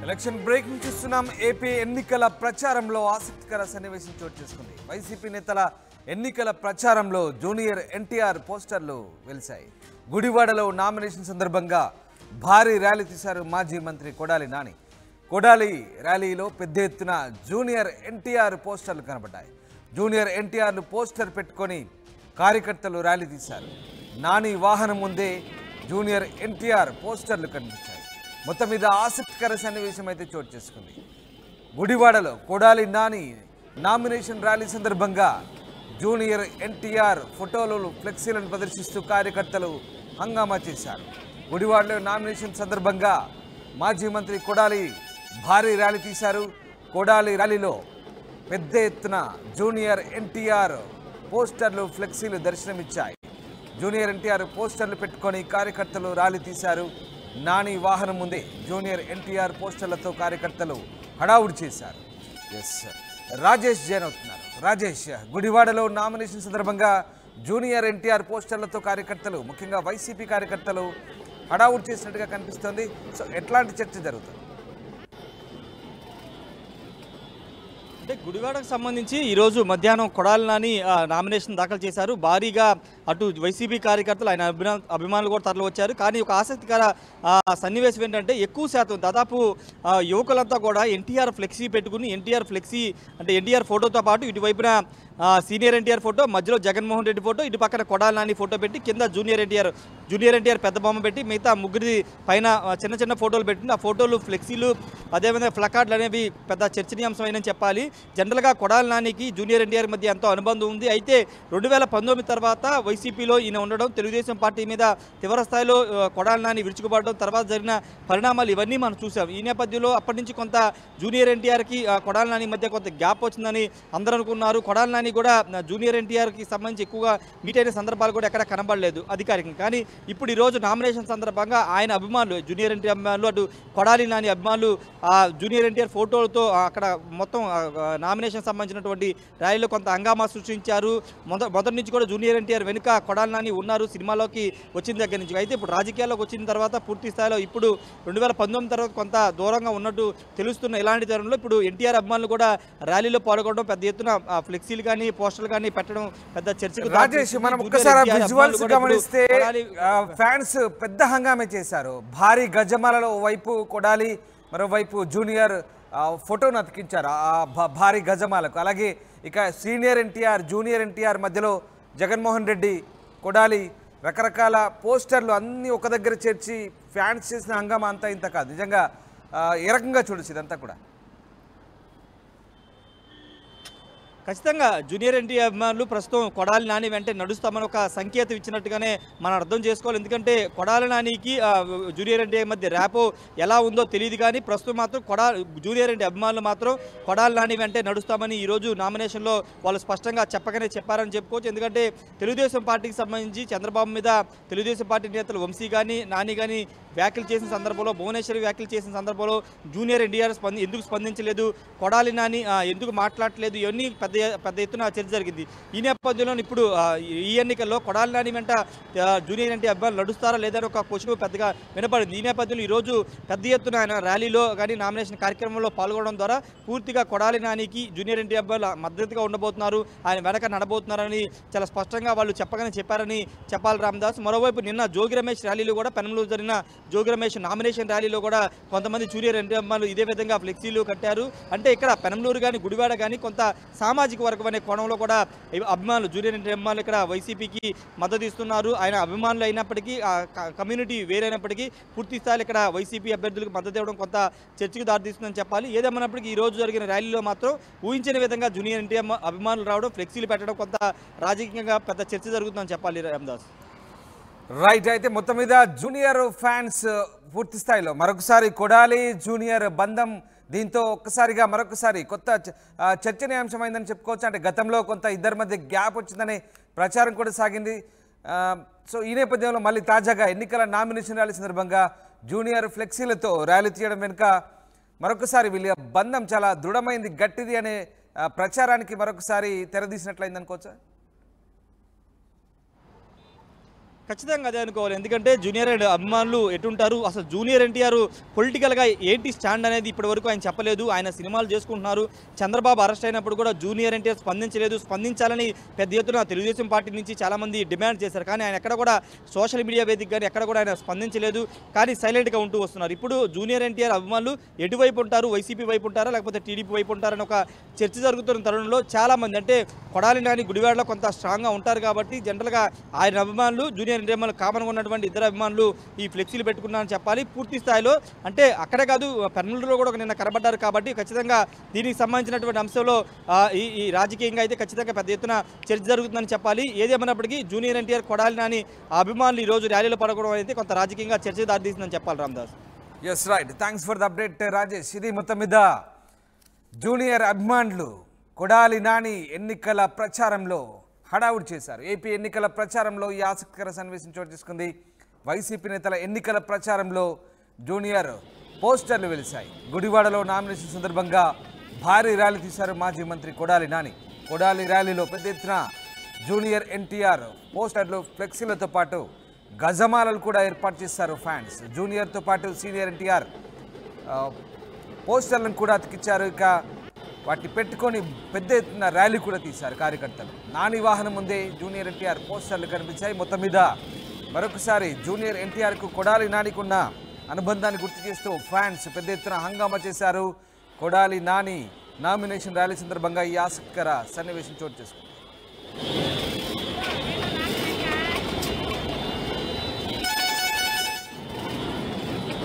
Election breaking చూస్తున్నాం. AP ఎన్నికల ప్రచారంలో ఆసక్తికర సన్నివేశం చోటు చేసుకుంది. వైసీపీ నేతల ఎన్నికల ప్రచారంలో జూనియర్ ఎన్టీఆర్ పోస్టర్లు వెలిశాయి. గుడివాడలో నామినేషన్ సందర్భంగా భారీ ర్యాలీ తీశారు మాజీ మంత్రి కొడాలి నాని. కొడాలి ర్యాలీలో పెద్ద ఎత్తున జూనియర్ ఎన్టీఆర్ పోస్టర్లు కనబడ్డాయి. జూనియర్ ఎన్టీఆర్లు పోస్టర్ పెట్టుకొని కార్యకర్తలు ర్యాలీ తీశారు. నాని వాహనం ముందే జూనియర్ ఎన్టీఆర్ పోస్టర్లు కనిపించాయి. మొత్తం మీద ఆసక్తికర సన్నివేశం అయితే చోటు చేసుకుంది. గుడివాడలో కొడాలి నాని నామినేషన్ ర్యాలీ సందర్భంగా జూనియర్ ఎన్టీఆర్ ఫోటోలు ఫ్లెక్సీలను ప్రదర్శిస్తూ కార్యకర్తలు హంగామా చేశారు. గుడివాడలో నామినేషన్ సందర్భంగా మాజీ మంత్రి కొడాలి భారీ ర్యాలీ తీశారు. కొడాలి ర్యాలీలో పెద్ద ఎత్తున జూనియర్ ఎన్టీఆర్ పోస్టర్లు ఫ్లెక్సీలు దర్శనమిచ్చాయి. జూనియర్ ఎన్టీఆర్ పోస్టర్లు పెట్టుకొని కార్యకర్తలు ర్యాలీ తీశారు. నాని వాహనం ముందే జూనియర్ ఎన్టీఆర్ పోస్టర్లతో కార్యకర్తలు హడావుడి చేశారు. రాజేష్ జైన్ అవుతున్నారు. రాజేష్, గుడివాడలో నామినేషన్ సందర్భంగా జూనియర్ ఎన్టీఆర్ పోస్టర్లతో కార్యకర్తలు, ముఖ్యంగా వైసీపీ కార్యకర్తలు హడావుడి చేసినట్టుగా కనిపిస్తోంది. సో ఎట్లాంటి చర్చ జరుగుతుంది? అంటే గుడివాడకు సంబంధించి ఈరోజు మధ్యాహ్నం కొడాలి నాని నామినేషన్ దాఖలు చేశారు. భారీగా అటు వైసీపీ కార్యకర్తలు ఆయన అభిమానులు కూడా తరలి వచ్చారు. కానీ ఒక ఆసక్తికర సన్నివేశం ఏంటంటే ఎక్కువ శాతం దాదాపు యువకులంతా కూడా ఎన్టీఆర్ ఫ్లెక్సీ పెట్టుకుని ఎన్టీఆర్ ఫ్లెక్సీ అంటే ఎన్టీఆర్ ఫోటోతో పాటు ఇటువైపున సీనియర్ ఎన్టీఆర్ ఫోటో, మధ్యలో జగన్మోహన్ రెడ్డి ఫోటో, ఇటు పక్కన కొడాలి నాని ఫోటో పెట్టి కింద జూనియర్ ఎన్టీఆర్ పెద్ద బొమ్మ పెట్టి మిగతా ముగ్గురి పైన చిన్న చిన్న ఫోటోలు పెట్టింది. ఆ ఫోటోలు ఫ్లెక్సీలు అదేవిధంగా ప్లకార్డులు అనేవి పెద్ద చర్చనీయాంశమైనని చెప్పాలి. జనరల్గా కొడాలి నానికి జూనియర్ ఎన్టీఆర్ మధ్య ఎంతో అనుబంధం ఉంది. అయితే 2019 తర్వాత వైసీపీలో ఈయన ఉండడం, తెలుగుదేశం పార్టీ మీద తీవ్ర స్థాయిలో కొడాలి నాని విరుచుకుపడడం, తర్వాత జరిగిన పరిణామాలు ఇవన్నీ మనం చూసాం. ఈ నేపథ్యంలో అప్పటి నుంచి కొంత జూనియర్ ఎన్టీఆర్కి కొడాలి నాని మధ్య కొంత గ్యాప్ వచ్చిందని అందరూ అనుకున్నారు. కొడాలి నాని కూడా జూనియర్ ఎన్టీఆర్కి సంబంధించి ఎక్కువగా మీట్ అయిన సందర్భాలు కూడా ఎక్కడ కనబడలేదు అధికారికంగా. కానీ ఇప్పుడు ఈరోజు నామినేషన్ సందర్భంగా ఆయన అభిమానులు, జూనియర్ ఎన్టీఆర్ అభిమానులు, అటు కొడాలి నాని అభిమానులు జూనియర్ ఎన్టీఆర్ ఫోటోలతో అక్కడ మొత్తం నామినేషన్ సంబంధించినటువంటి ర్యాలీలో కొంత హంగామా సృష్టించారు. మొదటి నుంచి కూడా జూనియర్ ఎన్టీఆర్ వెనుక కొడాలి నాని ఉన్నారు సినిమాలోకి వచ్చిన దగ్గర నుంచి. అయితే ఇప్పుడు రాజకీయాల్లోకి వచ్చిన తర్వాత పూర్తి స్థాయిలో ఇప్పుడు 2019 తర్వాత కొంత దూరంగా ఉన్నట్టు తెలుస్తున్న ఇలాంటి తరుణంలో ఇప్పుడు ఎన్టీఆర్ అభిమానులు కూడా ర్యాలీలో పాల్గొనడం, పెద్ద ఎత్తున ఫ్లెక్సీలు కానీ పోస్టర్లు కానీ పెట్టడం పెద్ద చర్చకు. రాజేష్, మనం ఒక్కసారి విజువల్స్ గమనిస్తే ఫ్యాన్స్ పెద్ద హంగామే చేశారు. భారీ గజమాలలో వైపు కొడాలి, మరోవైపు జూనియర్ ఫోటోను అతికించారు ఆ భారీ గజమాలకు. అలాగే ఇక సీనియర్ ఎన్టీఆర్, జూనియర్ ఎన్టీఆర్ మధ్యలో జగన్మోహన్ రెడ్డి, కొడాలి, రకరకాల పోస్టర్లు అన్నీ ఒక దగ్గర చేర్చి ఫ్యాన్స్ చేసిన హంగామా అంతా ఇంత కాదు. నిజంగా ఏ రకంగా చూడొచ్చు ఇదంతా కూడా? ఖచ్చితంగా జూనియర్ ఎన్టీఆర్ అభిమానులు ప్రస్తుతం కొడాలి నాని వెంటే నడుస్తామని ఒక సంకేతం ఇచ్చినట్టుగానే మనం అర్థం చేసుకోవాలి. ఎందుకంటే కొడాలి నానికి జూనియర్ ఎన్టీఆర్ మధ్య ర్యాపో ఎలా ఉందో తెలియదు. కానీ ప్రస్తుతం మాత్రం జూనియర్ ఎన్టీఆర్ అభిమానులు మాత్రం కొడాలి నాని వెంటే నడుస్తామని ఈరోజు నామినేషన్లో వాళ్ళు స్పష్టంగా చెప్పారని చెప్పుకోవచ్చు. ఎందుకంటే తెలుగుదేశం పార్టీకి సంబంధించి చంద్రబాబు మీద తెలుగుదేశం పార్టీ నేతలు వంశీ కానీ నాని కానీ వ్యాఖ్యలు చేసిన సందర్భంలో, భువనేశ్వరి వ్యాఖ్యలు చేసిన సందర్భంలో జూనియర్ ఎన్టీఆర్ ఎందుకు స్పందించలేదు, కొడాలి నాని ఎందుకు మాట్లాడలేదు, ఇవన్నీ పెద్ద ఎత్తున చర్చ జరిగింది. ఈ నేపథ్యంలో ఇప్పుడు ఈ ఎన్నికల్లో కొడాలి నాని వెంట జూనియర్ ఎన్టీఆర్ అభిమానులు నడుస్తారా లేదని ఒక క్వశ్చన్ పెద్దగా వినపడింది. ఈ నేపథ్యంలో ఈరోజు పెద్ద ఎత్తున ఆయన ర్యాలీలో కానీ నామినేషన్ కార్యక్రమంలో పాల్గొనడం ద్వారా పూర్తిగా కొడాలి నానికి జూనియర్ ఎన్టీఆర్ అభిమానులు మద్దతుగా ఉండబోతున్నారు, ఆయన వెనక నడబోతున్నారని చాలా స్పష్టంగా వాళ్ళు చెప్పారని చెప్పాలి రామదాస్. మరోవైపు నిన్న జోగి రమేష్ ర్యాలీలో కూడా పెనంలో జరిగిన జోగి రమేష్ నామినేషన్ ర్యాలీలో కూడా కొంతమంది జూనియర్ ఎన్టీఆర్ అభిమానులు ఇదే విధంగా ఫ్లెక్సీలు కట్టారు. అంటే ఇక్కడ పెనంలూరు కానీ గుడివాడ కానీ కొంత సామాజిక వర్గం అనే కోణంలో కూడా అభిమానులు, జూనియర్ ఎన్టీఆర్ అభిమానులు ఇక్కడ వైసీపీకి మద్దతు ఇస్తున్నారు. ఆయన అభిమానులు అయినప్పటికీ కమ్యూనిటీ వేరైనప్పటికీ పూర్తి స్థాయిలో ఇక్కడ వైసీపీ అభ్యర్థులకు మద్దతు ఇవ్వడం కొంత చర్చకు దారితీస్తుందని చెప్పాలి. ఏదేమన్నప్పటికీ ఈ రోజు జరిగిన ర్యాలీలో మాత్రం ఊహించిన విధంగా జూనియర్ ఎన్టీఆర్ అభిమానులు రావడం, ఫ్లెక్సీలు పెట్టడం కొంత రాజకీయంగా పెద్ద చర్చ జరుగుతుందని చెప్పాలి రామదాస్. రైట్. అయితే మొత్తం మీద జూనియర్ ఫ్యాన్స్ పూర్తి స్థాయిలో మరొకసారి కొడాలి జూనియర్ బంధం దీంతో ఒక్కసారిగా మరొకసారి కొత్త చర్చనీయాంశమైందని చెప్పుకోవచ్చు. అంటే గతంలో కొంత ఇద్దరి మధ్య గ్యాప్ వచ్చిందనే ప్రచారం కూడా సాగింది. సో ఈ నేపథ్యంలో మళ్ళీ తాజాగా ఎన్నికల నామినేషన్ ర్యాలీ సందర్భంగా జూనియర్ ఫ్లెక్సీలతో ర్యాలీ తీయడం వెనుక మరొకసారి వీళ్ళ బంధం చాలా దృఢమైంది, గట్టిది అనే ప్రచారానికి మరొకసారి తెరదీసినట్లయింది అనుకోవచ్చా? ఖచ్చితంగా అదే అనుకోవాలి. ఎందుకంటే జూనియర్ అభిమానులు ఎటుంటారు, అసలు జూనియర్ ఎన్టీఆర్ పొలిటికల్గా ఏంటి స్టాండ్ అనేది ఇప్పటివరకు ఆయన చెప్పలేదు. ఆయన సినిమాలు చేసుకుంటున్నారు. చంద్రబాబు అరెస్ట్ అయినప్పుడు కూడా జూనియర్ ఎన్టీఆర్ స్పందించలేదు. స్పందించాలని పెద్ద ఎత్తున తెలుగుదేశం పార్టీ నుంచి చాలామంది డిమాండ్ చేశారు. కానీ ఆయన ఎక్కడ కూడా సోషల్ మీడియా వేదిక కానీ ఎక్కడ కూడా ఆయన స్పందించలేదు. కానీ సైలెంట్గా ఉంటూ వస్తున్నారు. ఇప్పుడు జూనియర్ ఎన్టీఆర్ అభిమానులు ఎటువైపు ఉంటారు, వైసీపీ వైపు ఉంటారా లేకపోతే టీడీపీ వైపు ఉంటారని ఒక చర్చ జరుగుతున్న తరుణంలో చాలామంది అంటే కొడాలి నాని గుడివాడలో కొంత స్ట్రాంగ్గా ఉంటారు కాబట్టి జనరల్గా ఆయన అభిమానులు జూనియర్ ఎన్టీఆర్ కామన్గా ఉన్నటువంటి ఇద్దరు అభిమానులు ఈ ఫ్లెక్సీలు పెట్టుకున్నారని చెప్పాలి. పూర్తి స్థాయిలో అంటే అక్కడే కాదు పెర్నూలులో కూడా నిన్న కనబడ్డారు కాబట్టి ఖచ్చితంగా దీనికి సంబంధించినటువంటి అంశంలో ఈ రాజకీయంగా అయితే ఖచ్చితంగా పెద్ద ఎత్తున చర్చ జరుగుతుందని చెప్పాలి. ఏదేమైనప్పటికీ జూనియర్ ఎన్టీఆర్ కొడాలి నాని అభిమానులు ఈరోజు ర్యాలీలో పడకూడడం అయితే కొంత రాజకీయంగా చర్చ దారితీస్తుందని చెప్పాలి. Ramdas. Yes right, thanks for the update Rajesh. ఇది మొత్తం మీద జూనియర్ అభిమానులు కొడాలి నాని ఎన్నికల ప్రచారంలో హడావుడి చేశారు. ఏపీ ఎన్నికల ప్రచారంలో ఈ ఆసక్తికర సన్నివేశం చోటు చేసుకుంది. వైసీపీ నేతల ఎన్నికల ప్రచారంలో జూనియర్ పోస్టర్లు వెలిశాయి. గుడివాడలో నామినేషన్ సందర్భంగా భారీ ర్యాలీ తీశారు మాజీ మంత్రి కొడాలి నాని. కొడాలి ర్యాలీలో పెద్ద ఎత్తున జూనియర్ ఎన్టీఆర్ పోస్టర్లు, ఫ్లెక్సీలతో పాటు గజమాలలు కూడా ఏర్పాటు చేశారు ఫ్యాన్స్. జూనియర్తో పాటు సీనియర్ ఎన్టీఆర్ పోస్టర్లను కూడా అతికిచ్చారు. ఇక వాటిని పెట్టుకొని పెద్ద ఎత్తున ర్యాలీ కూడా తీశారు కార్యకర్తలు. నాని వాహనం ముందే జూనియర్ ఎన్టీఆర్ పోస్టర్లు కనిపించాయి. మొత్తం మీద మరొకసారి జూనియర్ ఎన్టీఆర్కు కొడాలి నానికున్న అనుబంధాన్ని గుర్తు చేస్తూ ఫ్యాన్స్ పెద్ద ఎత్తున హంగామా చేశారు. కొడాలి నాని నామినేషన్ ర్యాలీ సందర్భంగా ఈ ఆసక్తికర సన్నివేశం చోటు చేసుకుంది.